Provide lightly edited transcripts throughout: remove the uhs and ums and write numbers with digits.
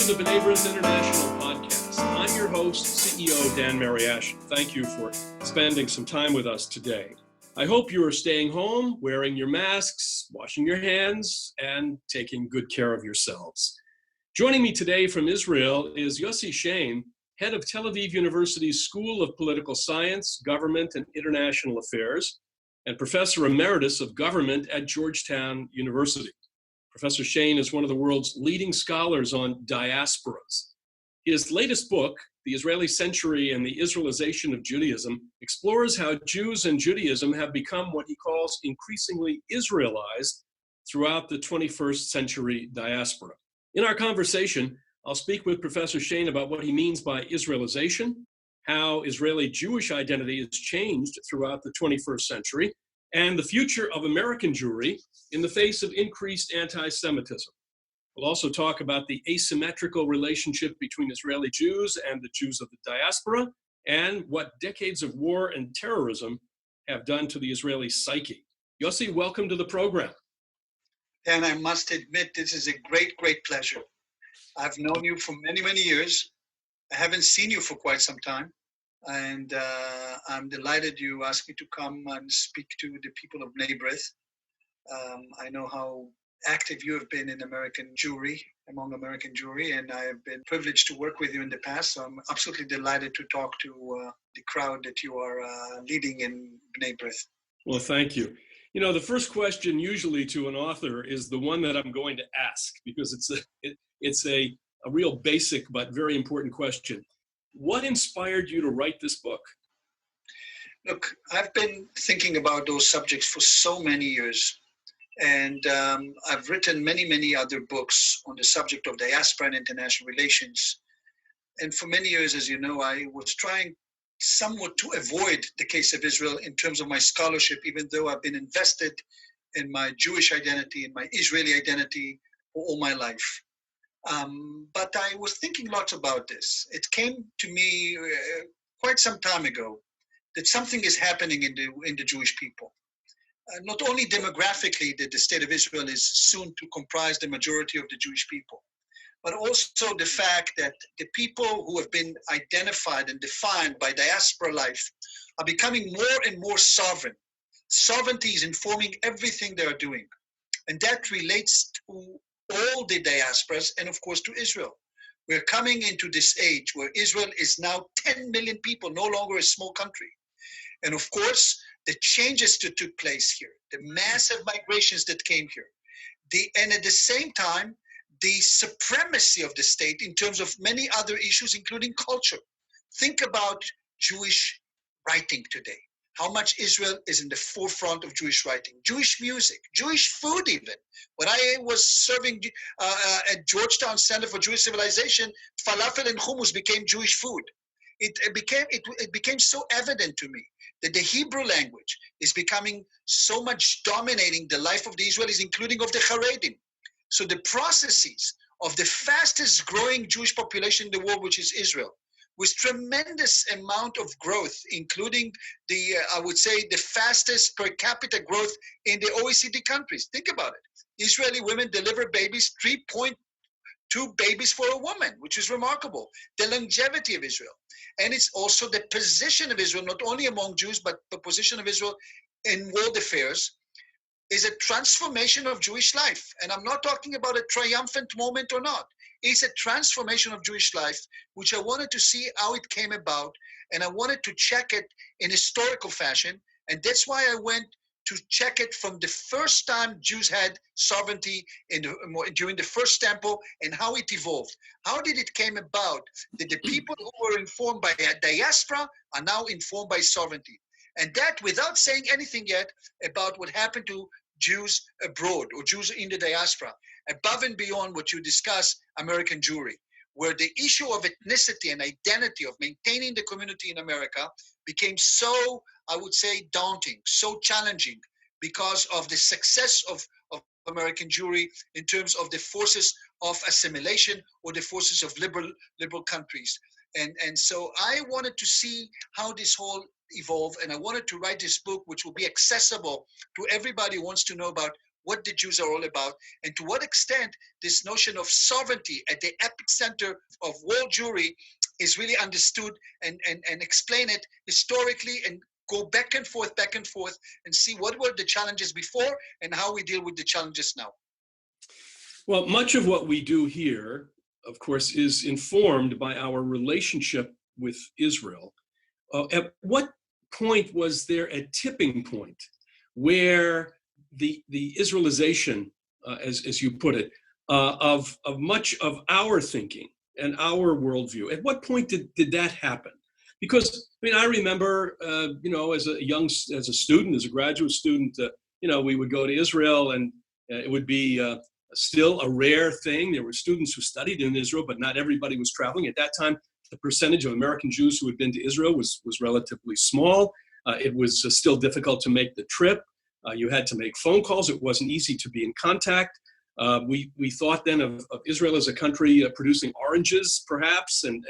to the B'nai B'rith International podcast. I'm your host, CEO Dan Mariaschin. Thank you for spending some time with us today. I hope you are staying home, wearing your masks, washing your hands, and taking good care of yourselves. Joining me today from Israel is Yossi Shain, head of Tel Aviv University's School of Political Science, Government, and International Affairs, and Professor Emeritus of Government at Georgetown University. Professor Shain is one of the world's leading scholars on diasporas. His latest book, The Israeli Century and the Israelization of Judaism, explores how Jews and Judaism have become what he calls increasingly Israelized throughout the 21st century diaspora. In our conversation, I'll speak with Professor Shain about what he means by Israelization, how Israeli Jewish identity has changed throughout the 21st century, and the future of American Jewry in the face of increased anti-Semitism. We'll also talk about the asymmetrical relationship between Israeli Jews and the Jews of the diaspora, and what decades of war and terrorism have done to the Israeli psyche. Yossi, welcome to the program. And I must admit, this is a great, great pleasure. I've known you for many, many years. I haven't seen you for quite some time. And I'm delighted you asked me to come and speak to the people of B'nai B'rith. I know how active you have been in American Jewry, among American Jewry, and I have been privileged to work with you in the past. So I'm absolutely delighted to talk to the crowd that you are leading in B'nai B'rith. Well, thank you. You know, the first question usually to an author is the one that I'm going to ask, because it's a real basic but very important question. What inspired you to write this book? Look, I've been thinking about those subjects for so many years. And I've written many, many other books on the subject of diaspora and international relations. And for many years, as you know, I was trying somewhat to avoid the case of Israel in terms of my scholarship, even though I've been invested in my Jewish identity and my Israeli identity for all my life. But I was thinking lots about this. It came to me quite some time ago that something is happening in the Jewish people. Not only demographically that the state of Israel is soon to comprise the majority of the Jewish people, but also the fact that the people who have been identified and defined by diaspora life are becoming more and more sovereign. Sovereignty is informing everything they are doing. And that relates to all the diasporas and of course to Israel. We're coming into this age where Israel is now 10 million people, no longer a small country. And of course, the changes that took place here, the massive migrations that came here, and at the same time, the supremacy of the state in terms of many other issues, including culture. Think about Jewish writing today. How much Israel is in the forefront of Jewish writing, Jewish music, Jewish food even. When I was serving at Georgetown Center for Jewish Civilization, falafel and hummus became Jewish food. It became so evident to me that the Hebrew language is becoming so much dominating the life of the Israelis, including of the Haredim. So the processes of the fastest growing Jewish population in the world, which is Israel, with tremendous amount of growth, including I would say, the fastest per capita growth in the OECD countries. Think about it. Israeli women deliver babies, 3.2 babies for a woman, which is remarkable. The longevity of Israel. And it's also the position of Israel, not only among Jews, but the position of Israel in world affairs, is a transformation of Jewish life. And I'm not talking about a triumphant moment or not. It's a transformation of Jewish life, which I wanted to see how it came about, and I wanted to check it in historical fashion. And that's why I went to check it from the first time Jews had sovereignty during the first temple and how it evolved. How did it came about that the people who were informed by a diaspora are now informed by sovereignty? And that without saying anything yet about what happened to Jews abroad or Jews in the diaspora, above and beyond what you discuss, American Jewry, where the issue of ethnicity and identity of maintaining the community in America became so, I would say, daunting, so challenging because of the success of American Jewry in terms of the forces of assimilation or the forces of liberal countries. And so I wanted to see how this whole evolved, and I wanted to write this book, which will be accessible to everybody who wants to know about what the Jews are all about, and to what extent this notion of sovereignty at the epicenter of world Jewry is really understood, and explain it historically, and go back and forth, and see what were the challenges before and how we deal with the challenges now. Well, much of what we do here, of course, is informed by our relationship with Israel. At what point was there a tipping point where the Israelization, as you put it, of much of our thinking and our worldview, at what point did that happen? Because I mean, I remember, as a student, as a graduate student, we would go to Israel, and it would be still a rare thing. There were students who studied in Israel, but not everybody was traveling. At that time, the percentage of American Jews who had been to Israel was relatively small. It was still difficult to make the trip. You had to make phone calls. It wasn't easy to be in contact. We thought then of Israel as a country producing oranges, perhaps. And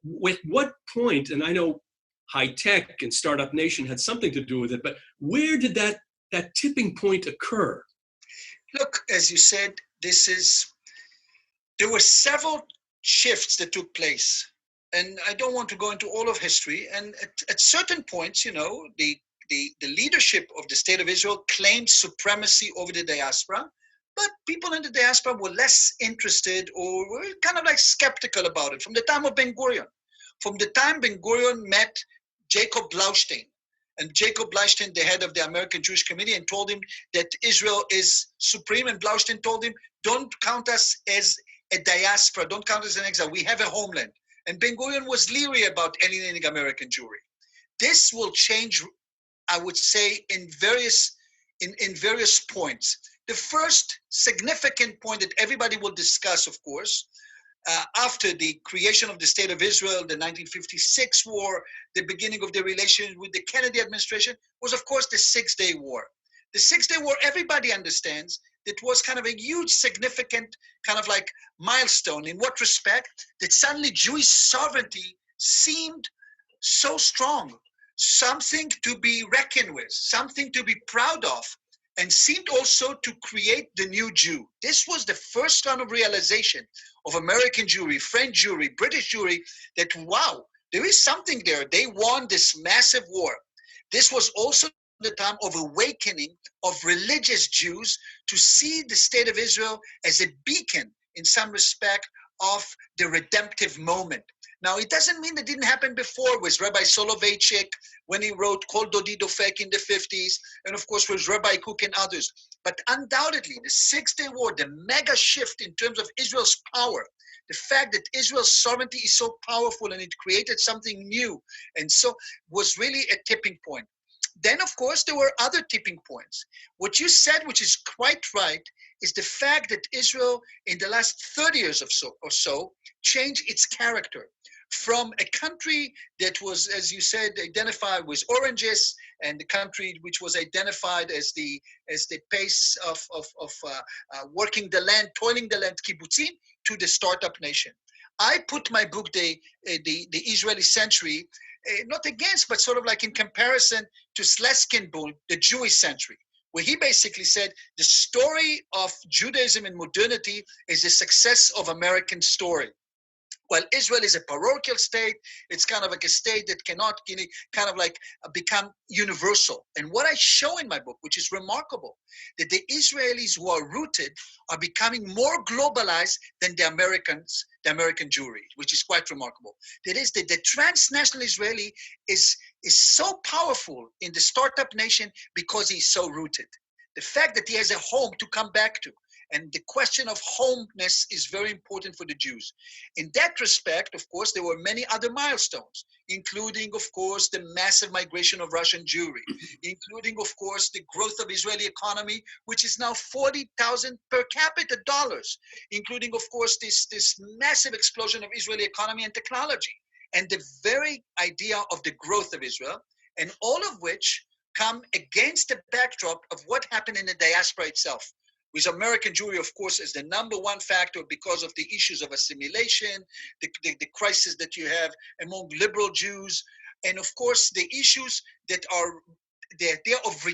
with what point, and I know high tech and Startup Nation had something to do with it, but where did that tipping point occur? Look, as you said, there were several shifts that took place. And I don't want to go into all of history. And at certain points, the leadership of the state of Israel claimed supremacy over the diaspora, but people in the diaspora were less interested, or were kind of like skeptical about it from the time of Ben Gurion. From the time Ben Gurion met Jacob Blaustein, and Jacob Blaustein, the head of the American Jewish Committee, and told him that Israel is supreme, and Blaustein told him, don't count us as a diaspora, don't count us as an exile, we have a homeland. And Ben Gurion was leery about alienating American Jewry. This will change, I would say, in various points. The first significant point that everybody will discuss, of course, after the creation of the State of Israel, the 1956 war, the beginning of the relations with the Kennedy administration, was, of course, the Six-Day War. The Six-Day War, everybody understands, that was kind of a huge, significant kind of like milestone. In what respect? That suddenly Jewish sovereignty seemed so strong, something to be reckoned with, something to be proud of, and seemed also to create the new Jew. This was the first kind of realization of American Jewry, French Jewry, British Jewry, that wow, there is something there. They won this massive war. This was also the time of awakening of religious Jews to see the state of Israel as a beacon, in some respect, of the redemptive moment. Now, it doesn't mean that didn't happen before with Rabbi Soloveitchik when he wrote Kol Dodi Dofek in the 50s, and of course with Rabbi Kook and others. But undoubtedly, the Six-Day War, the mega shift in terms of Israel's power, the fact that Israel's sovereignty is so powerful and it created something new, and so was really a tipping point. Then, of course, there were other tipping points. What you said, which is quite right, is the fact that Israel, in the last 30 years or so, changed its character from a country that was, as you said, identified with oranges, and the country which was identified as the pace of working the land, toiling the land, kibbutzim, to the startup nation. I put my book, the Israeli Century, not against, but sort of like in comparison to Sleskin-Boone, the Jewish Century, where he basically said the story of Judaism in modernity is the success of American story. Well, Israel is a parochial state. It's kind of like a state that cannot kind of like become universal. And what I show in my book, which is remarkable, that the Israelis who are rooted are becoming more globalized than the Americans, the American Jewry, which is quite remarkable. That is, that the transnational Israeli is so powerful in the startup nation because he's so rooted. The fact that he has a home to come back to. And the question of homeness is very important for the Jews. In that respect, of course, there were many other milestones, including, of course, the massive migration of Russian Jewry, including, of course, the growth of Israeli economy, which is now 40,000 per capita dollars, including, of course, this massive explosion of Israeli economy and technology, and the very idea of the growth of Israel, and all of which come against the backdrop of what happened in the diaspora itself. With American Jewry, of course, as the number one factor because of the issues of assimilation, the crisis that you have among liberal Jews, and of course, the issues that are the idea of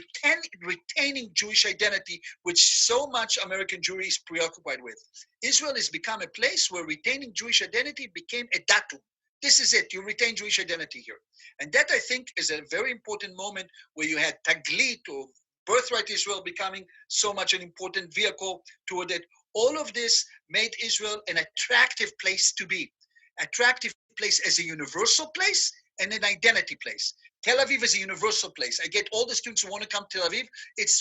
retaining Jewish identity, which so much American Jewry is preoccupied with. Israel has become a place where retaining Jewish identity became a datum. This is it. You retain Jewish identity here. And that, I think, is a very important moment where you had Taglit or Birthright Israel becoming so much an important vehicle toward it. All of this made Israel an attractive place to be. Attractive place as a universal place and an identity place. Tel Aviv is a universal place. I get all the students who want to come to Tel Aviv.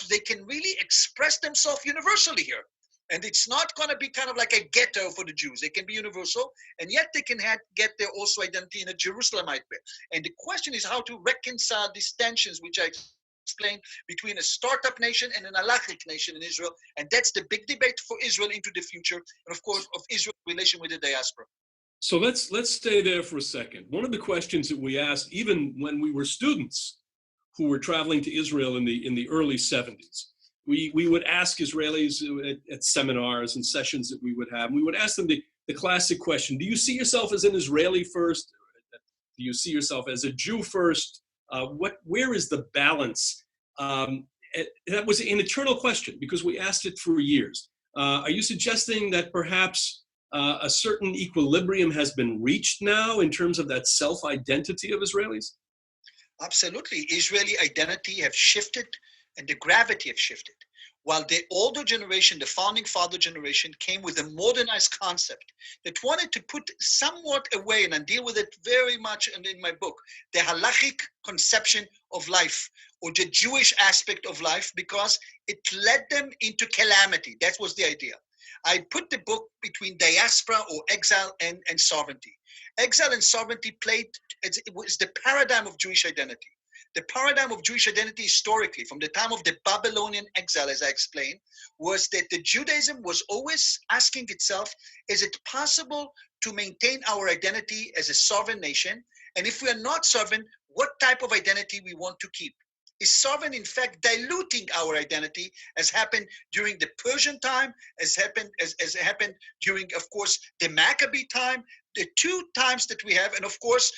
They can really express themselves universally here. And it's not going to be kind of like a ghetto for the Jews. They can be universal, and yet they can get their also identity in a Jerusalemite way. And the question is how to reconcile these tensions, which I explained, between a startup nation and an halachic nation in Israel. And that's the big debate for Israel into the future, and of course, of Israel's relation with the diaspora. So let's stay there for a second. One of the questions that we asked, even when we were students who were traveling to Israel in the early 70s, we would ask Israelis at seminars and sessions that we would have. We would ask them the classic question: do you see yourself as an Israeli first? Do you see yourself as a Jew first? Where is the balance? That was an eternal question because we asked it for years. Are you suggesting that perhaps a certain equilibrium has been reached now in terms of that self-identity of Israelis? Absolutely. Israeli identity have shifted and the gravity have shifted. While the older generation, the founding father generation, came with a modernized concept that wanted to put somewhat away, and I deal with it very much in my book, the halachic conception of life or the Jewish aspect of life, because it led them into calamity. That was the idea. I put the book between diaspora or exile and sovereignty. Exile and sovereignty it was the paradigm of Jewish identity. The paradigm of Jewish identity historically, from the time of the Babylonian exile, as I explained, was that the Judaism was always asking itself, is it possible to maintain our identity as a sovereign nation? And if we are not sovereign, what type of identity we want to keep? Is sovereign, in fact, diluting our identity, as happened during the Persian time, as happened during, of course, the Maccabee time, the two times that we have, and of course,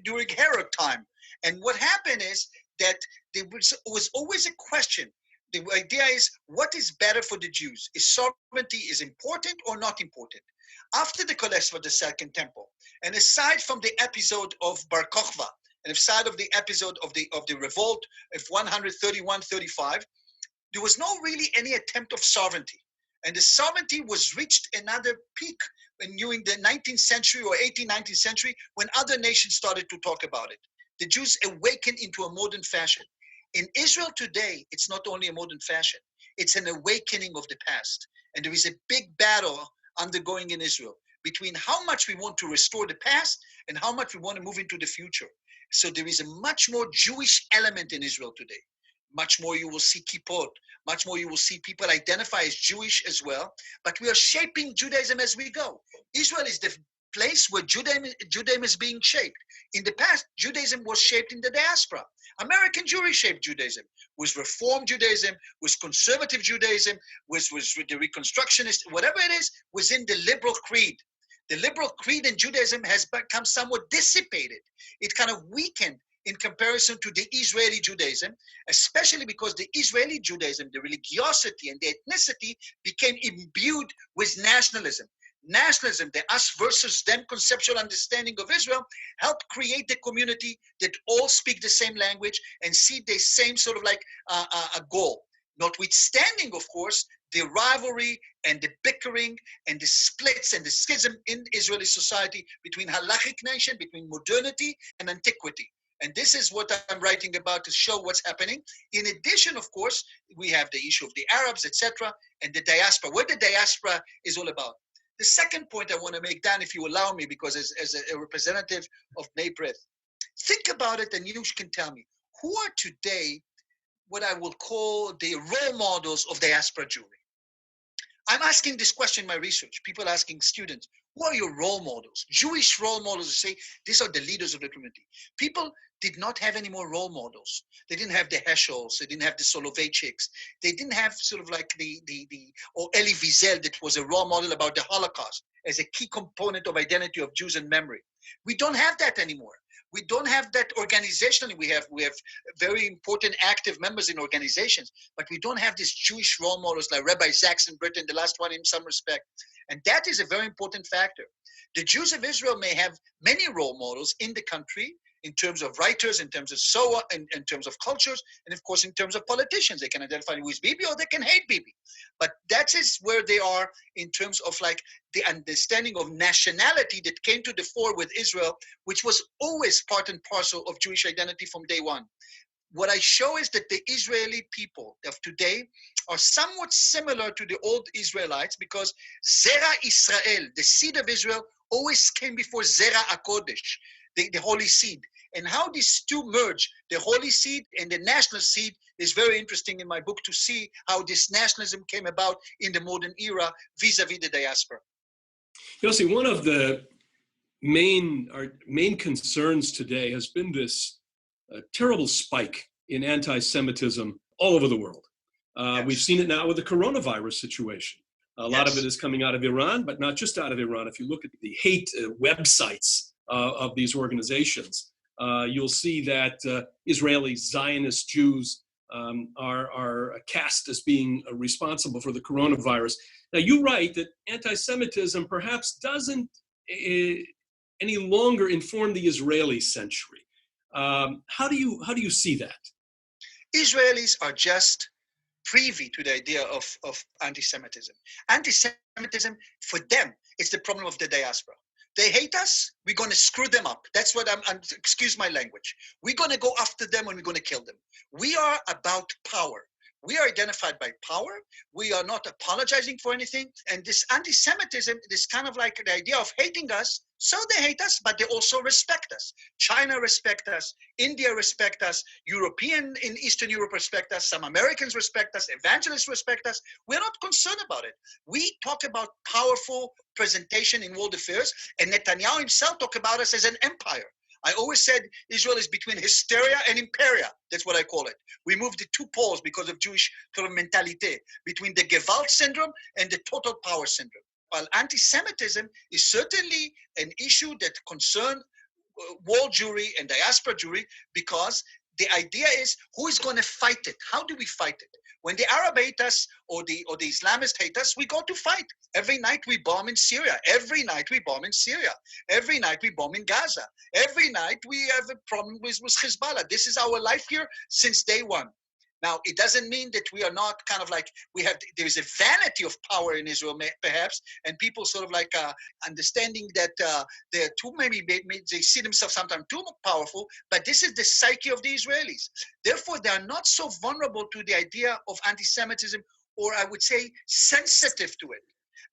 during Herod time. And what happened is that there was always a question. The idea is, what is better for the Jews? Is sovereignty is important or not important? After the collapse of the Second Temple, and aside from the episode of Bar Kokhba, and aside of the episode of the revolt of 131-35, there was no really any attempt of sovereignty. And the sovereignty was reached another peak during the 19th century or 18th, 19th century, when other nations started to talk about it. The Jews awakened into a modern fashion. In Israel today, it's not only a modern fashion, it's an awakening of the past. And there is a big battle undergoing in Israel between how much we want to restore the past and how much we want to move into the future. So there is a much more Jewish element in Israel today. Much more you will see kippot, much more you will see people identify as Jewish as well. But we are shaping Judaism as we go. Israel is the place where Judaism is being shaped. In the past, Judaism was shaped in the diaspora. American Jewry shaped Judaism, was Reform Judaism, was conservative Judaism, was the Reconstructionist, whatever it is, was in the liberal creed. The liberal creed in Judaism has become somewhat dissipated. It kind of weakened in comparison to the Israeli Judaism, especially because the Israeli Judaism, the religiosity and the ethnicity became imbued with nationalism. Nationalism, the us versus them conceptual understanding of Israel, helped create the community that all speak the same language and see the same sort of like a goal. Notwithstanding, of course, the rivalry and the bickering and the splits and the schism in Israeli society between halachic nation, between modernity and antiquity. And this is what I'm writing about to show what's happening. In addition, of course, we have the issue of the Arabs, etc., and the diaspora, what the diaspora is all about. The second point I want to make, Dan, if you allow me, because as a representative of Bnei B'rith, think about it and you can tell me, who are today what I will call the role models of diaspora Jewry? I'm asking this question in my research. People asking students, who are your role models? Jewish role models who say, these are the leaders of the community. People did not have any more role models. They didn't have the Heschels. They didn't have the Soloveitchiks. They didn't have sort of like or Elie Wiesel, that was a role model about the Holocaust as a key component of identity of Jews and memory. We don't have that anymore. We don't have that organizationally. We have very important active members in organizations, but we don't have these Jewish role models like Rabbi Sachs in Britain, the last one in some respect. And that is a very important factor. The Jews of Israel may have many role models in the country in terms of writers, in terms of in terms of cultures, and of course in terms of politicians. They can identify with Bibi or they can hate Bibi. But that is where they are in terms of like the understanding of nationality that came to the fore with Israel, which was always part and parcel of Jewish identity from day one. What I show is that the Israeli people of today are somewhat similar to the old Israelites because Zera Israel, the seed of Israel, always came before Zera HaKodesh, the holy seed. And how these two merge, the holy seed and the national seed, is very interesting in my book to see how this nationalism came about in the modern era vis-a-vis the diaspora. Yossi, one of the main concerns today has been this terrible spike in anti-Semitism all over the world. Yes. We've seen it now with the coronavirus situation. A lot of it is coming out of Iran, but not just out of Iran. If you look at the hate websites of these organizations, you'll see that Israeli Zionist Jews are cast as being responsible for the coronavirus. Now, you write that anti-Semitism perhaps doesn't any longer inform the Israeli century. How do you see that? Israelis are just privy to the idea of anti-Semitism. Anti-Semitism, for them, is the problem of the diaspora. They hate us, we're going to screw them up. That's what excuse my language. We're going to go after them and we're going to kill them. We are about power. We are identified by power. We are not apologizing for anything. And this anti-Semitism, this kind of like the idea of hating us, so they hate us, but they also respect us. China respect us. India respect us. European in Eastern Europe respect us. Some Americans respect us. Evangelists respect us. We're not concerned about it. We talk about powerful presentation in world affairs, and Netanyahu himself talk about us as an empire. I always said Israel is between hysteria and imperia. That's what I call it. We moved the two poles because of Jewish kind of mentality, between the Gewalt syndrome and the total power syndrome. While anti-Semitism is certainly an issue that concerns world Jewry and diaspora Jewry, because the idea is who is going to fight it? How do we fight it? When the Arab hate us or the Islamists hate us, we go to fight. Every night we bomb in Syria. Every night we bomb in Syria. Every night we bomb in Gaza. Every night we have a problem with Hezbollah. This is our life here since day one. Now, it doesn't mean that we are not kind of like, there is a vanity of power in Israel, perhaps, and people sort of like understanding that they're too, maybe they see themselves sometimes too powerful, but this is the psyche of the Israelis. Therefore, they are not so vulnerable to the idea of anti-Semitism, or I would say sensitive to it.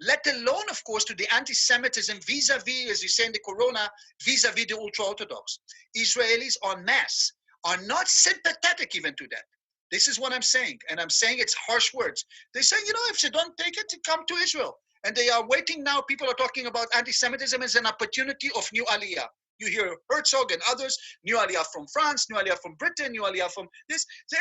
Let alone, of course, to the anti-Semitism vis-a-vis, as you say in the corona, vis-a-vis the ultra-Orthodox. Israelis en masse are not sympathetic even to that. This is what I'm saying, and I'm saying it's harsh words. They say, if you don't take it, come to Israel. And they are waiting now. People are talking about anti-Semitism as an opportunity of new aliyah. You hear Herzog and others, new aliyah from France, new aliyah from Britain, new aliyah from this. Say,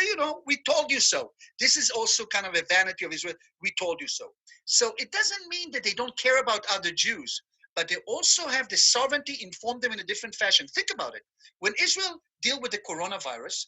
we told you so. This is also kind of a vanity of Israel. We told you so. So it doesn't mean that they don't care about other Jews, but they also have the sovereignty inform them in a different fashion. Think about it. When Israel deal with the coronavirus,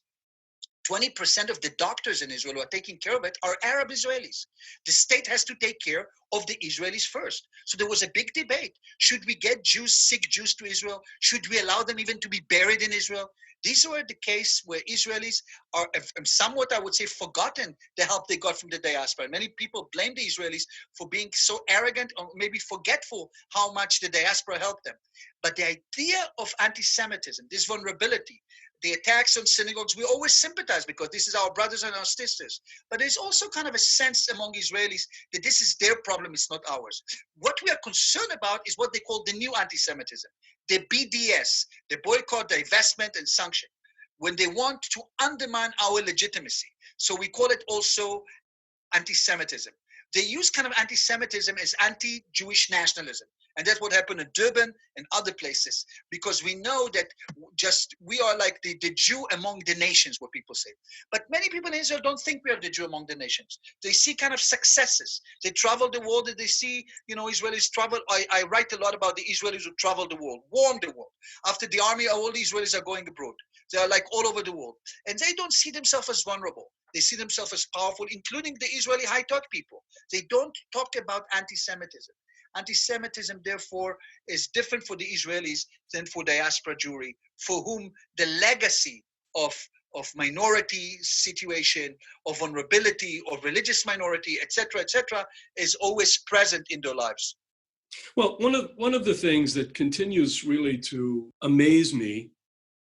20% of the doctors in Israel who are taking care of it are Arab Israelis. The state has to take care of the Israelis first. So there was a big debate. Should we get sick Jews to Israel? Should we allow them even to be buried in Israel? These were the case where Israelis are somewhat, I would say, forgotten the help they got from the diaspora. Many people blame the Israelis for being so arrogant or maybe forgetful how much the diaspora helped them. But the idea of anti-Semitism, this vulnerability, the attacks on synagogues, we always sympathize because this is our brothers and our sisters. But there's also kind of a sense among Israelis that this is their problem, it's not ours. What we are concerned about is what they call the new anti-Semitism, the BDS, the boycott, divestment, and sanction, when they want to undermine our legitimacy. So we call it also anti-Semitism. They use kind of anti-Semitism as anti-Jewish nationalism. And that's what happened in Durban and other places, because we know that we are like the Jew among the nations, what people say. But many people in Israel don't think we are the Jew among the nations. They see kind of successes. They travel the world and they see, Israelis travel. I write a lot about the Israelis who travel the world, warm the world. After the army, all the Israelis are going abroad. They are like all over the world. And they don't see themselves as vulnerable. They see themselves as powerful, including the Israeli high-tech people. They don't talk about anti-Semitism. Anti-Semitism, therefore, is different for the Israelis than for diaspora Jewry, for whom the legacy of minority situation, of vulnerability, of religious minority, etc., is always present in their lives. Well, one of the things that continues really to amaze me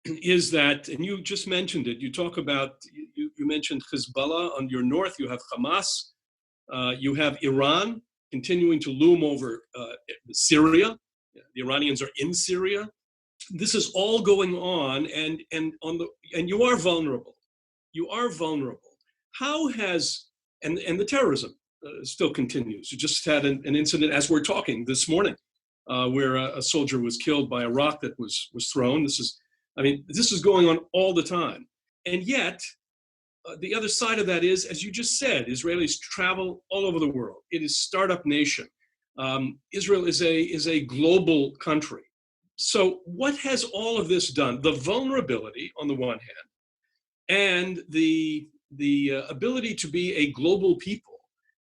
is that, and you just mentioned it, you mentioned Hezbollah on your north, you have Hamas, you have Iran continuing to loom over Syria. The Iranians are in Syria. This is all going on, and you are vulnerable. You are vulnerable. How has, and the terrorism still continues. You just had an incident as we're talking this morning, where a soldier was killed by a rock that was thrown. This is going on all the time. And yet, the other side of that is, as you just said, Israelis travel all over the world. It is startup nation. Israel is a global country. So what has all of this done? The vulnerability on the one hand, and the ability to be a global people.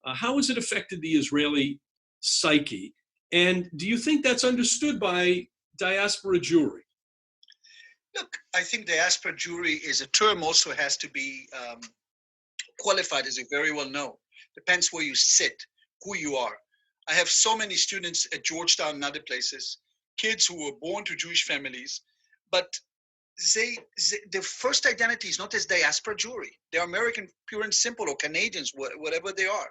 How has it affected the Israeli psyche? And do you think that's understood by diaspora Jewry? Look, I think diaspora Jewry is a term also has to be qualified, as you very well know. Depends where you sit, who you are. I have so many students at Georgetown and other places, kids who were born to Jewish families, but their first identity is not as diaspora Jewry. They're American, pure and simple, or Canadians, whatever they are.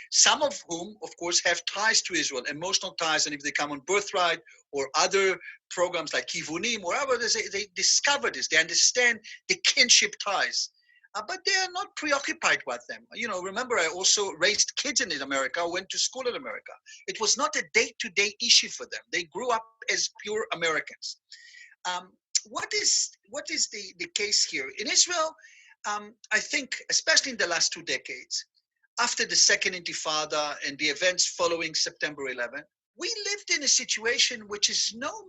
Some of whom, of course, have ties to Israel, emotional ties, and if they come on Birthright or other programs like Kivunim, wherever they discover this, they understand the kinship ties. But they are not preoccupied with them. Remember, I also raised kids in America, went to school in America. It was not a day-to-day issue for them. They grew up as pure Americans. What is the case here? In Israel, I think, especially in the last 2 decades, after the Second Intifada and the events following September 11, we lived in a situation which is not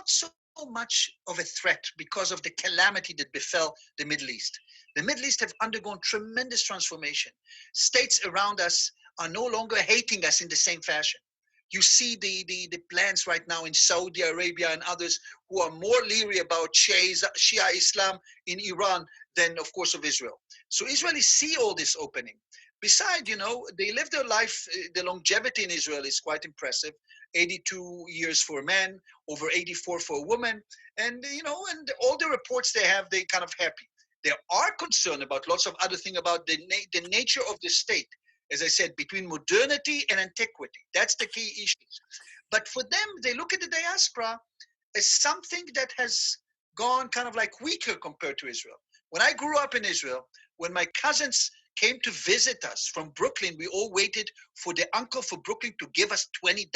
so much of a threat because of the calamity that befell the Middle East. The Middle East have undergone tremendous transformation. States around us are no longer hating us in the same fashion. You see the plans right now in Saudi Arabia and others who are more leery about Shia Islam in Iran than, of course, of Israel. So Israelis see all this opening. Besides, they live their life, the longevity in Israel is quite impressive. 82 years for a man, over 84 for a woman. And, and all the reports they have, they kind of happy. They are concerned about lots of other things about the nature of the state. As I said, between modernity and antiquity. That's the key issues. But for them, they look at the diaspora as something that has gone kind of like weaker compared to Israel. When I grew up in Israel, when my cousins came to visit us from Brooklyn, we all waited for the uncle from Brooklyn to give us $20.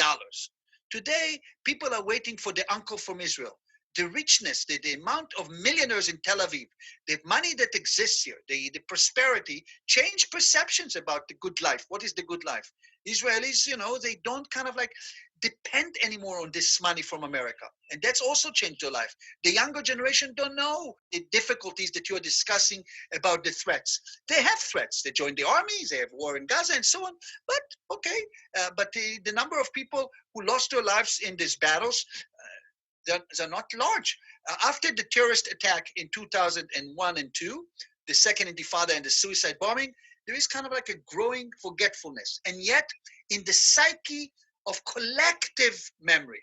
Today, people are waiting for the uncle from Israel. The richness, the amount of millionaires in Tel Aviv, the money that exists here, the prosperity, change perceptions about the good life. What is the good life? Israelis, they don't kind of like depend anymore on this money from America. And that's also changed their life. The younger generation don't know the difficulties that you're discussing about the threats. They have threats. They join the armies, they have war in Gaza and so on. But okay, but the number of people who lost their lives in these battles, they're not large. After the terrorist attack in 2001 and 2, the Second Intifada and the suicide bombing, there is kind of like a growing forgetfulness. And yet, in the psyche of collective memory,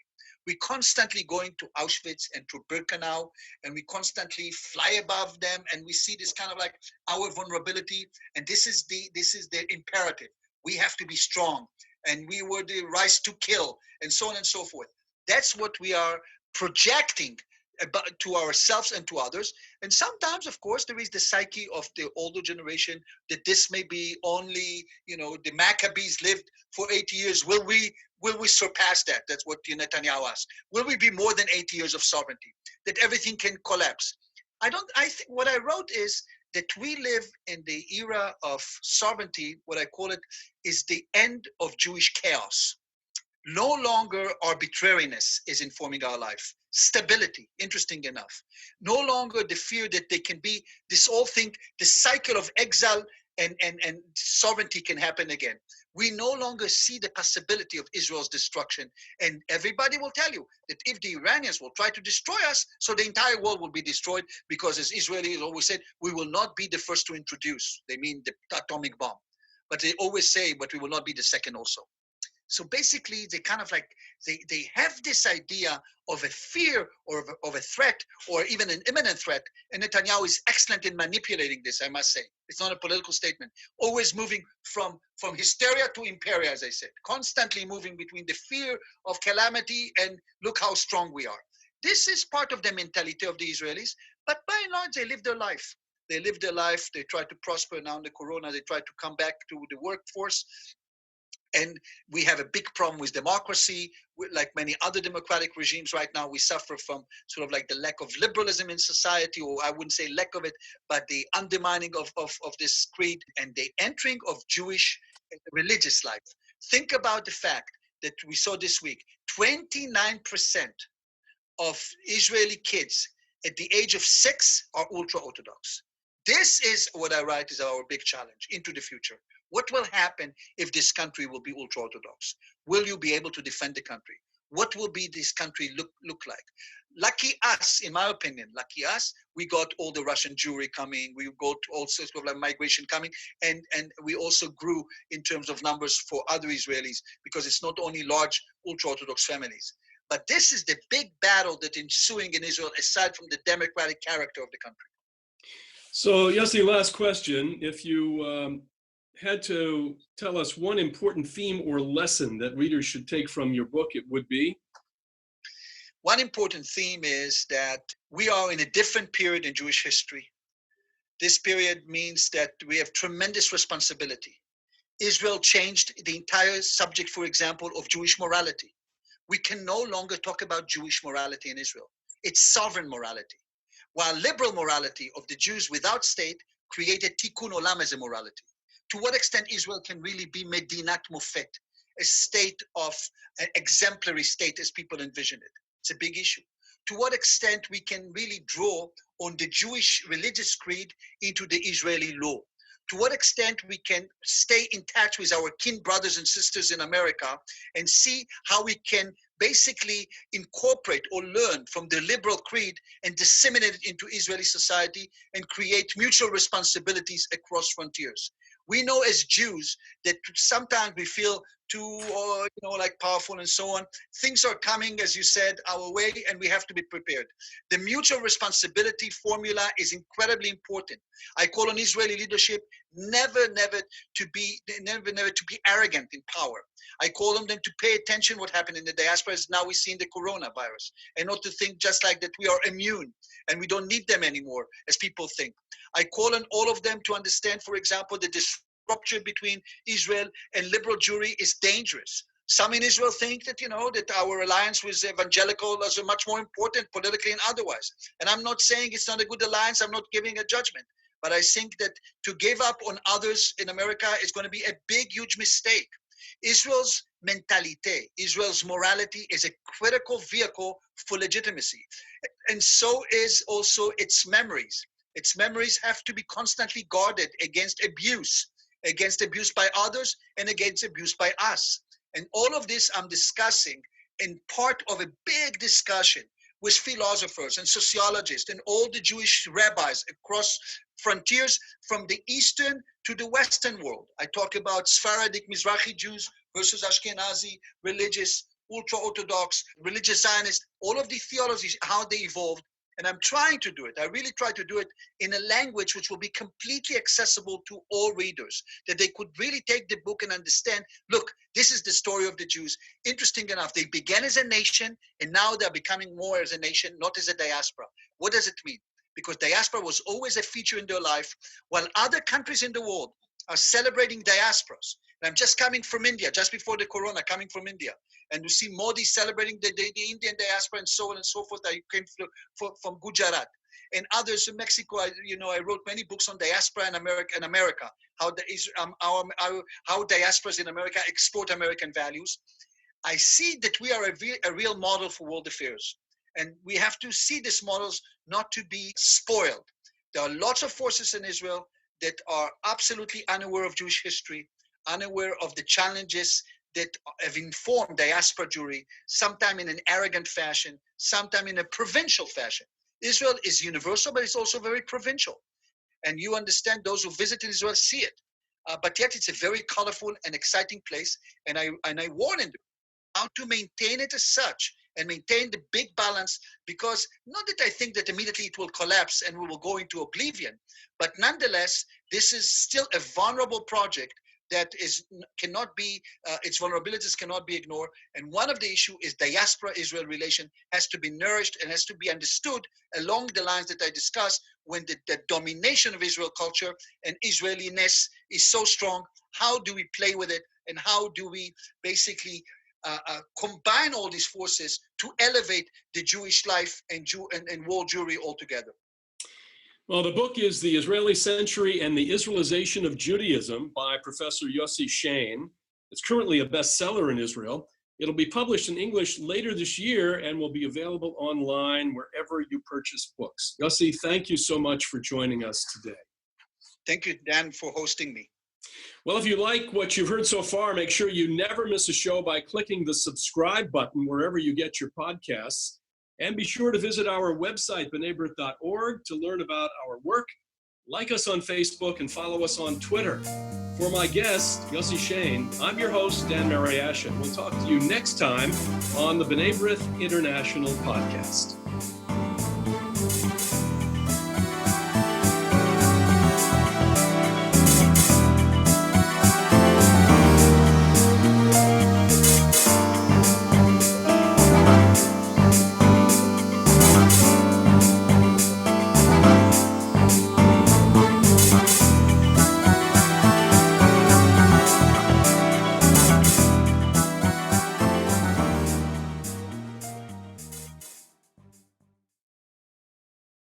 we constantly going to Auschwitz and to Birkenau, and we constantly fly above them, and we see this kind of like our vulnerability, and this is the imperative. We have to be strong, and we were the rise to kill, and so on and so forth. That's what we are projecting to ourselves and to others. And sometimes, of course, there is the psyche of the older generation that this may be only, the Maccabees lived for 80 years. Will we will we surpass that? That's what Netanyahu asked. Will we be more than 80 years of sovereignty? That everything can collapse? I think what I wrote is that we live in the era of sovereignty. What I call it is the end of Jewish chaos. No longer arbitrariness is informing our life. Stability, interesting enough. No longer the fear that they can be this whole thing, the cycle of exile and sovereignty can happen again. We no longer see the possibility of Israel's destruction. And everybody will tell you that if the Iranians will try to destroy us, so the entire world will be destroyed, because as Israelis always said, we will not be the first to introduce. They mean the atomic bomb. But they always say, but we will not be the second also. So basically, they kind of like, they have this idea of a fear or of a threat or even an imminent threat. And Netanyahu is excellent in manipulating this, I must say. It's not a political statement. Always moving from hysteria to imperia, as I said. Constantly moving between the fear of calamity and look how strong we are. This is part of the mentality of the Israelis. But by and large, they live their life. They live their life. They try to prosper. Now in the corona, they try to come back to the workforce. And we have a big problem with democracy. Like many other democratic regimes right now, we suffer from sort of like the lack of liberalism in society, or I wouldn't say lack of it, but the undermining of this creed and the entering of Jewish religious life. Think about the fact that we saw this week, 29% of Israeli kids at the age of 6 are ultra-Orthodox. This is what I write is our big challenge into the future. What will happen if this country will be ultra-Orthodox? Will you be able to defend the country? What will be this country look like? Lucky us, in my opinion, lucky us, we got all the Russian Jewry coming, we got all sorts of like migration coming, and we also grew in terms of numbers for other Israelis, because it's not only large ultra-Orthodox families. But this is the big battle that's ensuing in Israel, aside from the democratic character of the country. So, Yossi, last question. If you had to tell us one important theme or lesson that readers should take from your book, it would be? One important theme is that we are in a different period in Jewish history. This period means that we have tremendous responsibility. Israel changed the entire subject, for example, of Jewish morality. We can no longer talk about Jewish morality in Israel. It's sovereign morality. While liberal morality of the Jews without state created tikkun olam as a morality. To what extent Israel can really be Medinat Mofet, a state of an exemplary state as people envision it? It's a big issue. To what extent we can really draw on the Jewish religious creed into the Israeli law? To what extent we can stay in touch with our kin brothers and sisters in America and see how we can basically incorporate or learn from the liberal creed and disseminate it into Israeli society and create mutual responsibilities across frontiers. We know as Jews that sometimes we feel too, like powerful and so on. Things are coming, as you said, our way, and we have to be prepared. The mutual responsibility formula is incredibly important. I call on Israeli leadership never to be arrogant in power. I call on them to pay attention what happened in the diaspora as now we see in the coronavirus, and not to think just like that we are immune and we don't need them anymore, as people think. I call on all of them to understand, for example, the disruption between Israel and liberal Jewry is dangerous. Some in Israel think that, that our alliance with evangelical is much more important politically and otherwise. And I'm not saying it's not a good alliance. I'm not giving a judgment. But I think that to give up on others in America is going to be a big, huge mistake. Israel's mentalite, Israel's morality is a critical vehicle for legitimacy. And so is also its memories. Its memories have to be constantly guarded against abuse by others and against abuse by us. And all of this I'm discussing in part of a big discussion with philosophers and sociologists and all the Jewish rabbis across frontiers from the Eastern to the Western world. I talk about Sephardic Mizrahi Jews versus Ashkenazi, religious, ultra-Orthodox, religious Zionists, all of the theologies, how they evolved. And I'm trying to do it. I really try to do it in a language which will be completely accessible to all readers, that they could really take the book and understand, look, this is the story of the Jews. Interesting enough, they began as a nation, and now they're becoming more as a nation, not as a diaspora. What does it mean? Because diaspora was always a feature in their life, while other countries in the world are celebrating diasporas. And I'm just coming from India, just before the corona, coming from India. And you see Modi celebrating the Indian diaspora and so on and so forth. I came from Gujarat. And others in Mexico, I wrote many books on diaspora in America, how how diasporas in America export American values. I see that we are a real model for world affairs. And we have to see these models not to be spoiled. There are lots of forces in Israel that are absolutely unaware of Jewish history, unaware of the challenges that have informed diaspora Jewry, sometimes in an arrogant fashion, sometimes in a provincial fashion. Israel is universal, but it's also very provincial. And you understand, those who visit Israel see it. But yet it's a very colorful and exciting place. And I warn them how to maintain it as such and maintain the big balance, because not that I think that immediately it will collapse and we will go into oblivion, but nonetheless, this is still a vulnerable project that cannot be, its vulnerabilities cannot be ignored. And one of the issues is diaspora-Israel relation has to be nourished and has to be understood along the lines that I discussed, when the domination of Israel culture and Israeliness is so strong. How do we play with it? And how do we basically combine all these forces to elevate the Jewish life and world Jewry altogether? Well, the book is The Israeli Century and the Israelization of Judaism by Professor Yossi Shain. It's currently a bestseller in Israel. It'll be published in English later this year and will be available online wherever you purchase books. Yossi, thank you so much for joining us today. Thank you, Dan, for hosting me. Well, if you like what you've heard so far, make sure you never miss a show by clicking the subscribe button wherever you get your podcasts. And be sure to visit our website, b'nai-b'rith.org, to learn about our work. Like us on Facebook and follow us on Twitter. For my guest, Yossi Shain, I'm your host, Dan Mariaschin. We'll talk to you next time on the B'nai B'rith International Podcast.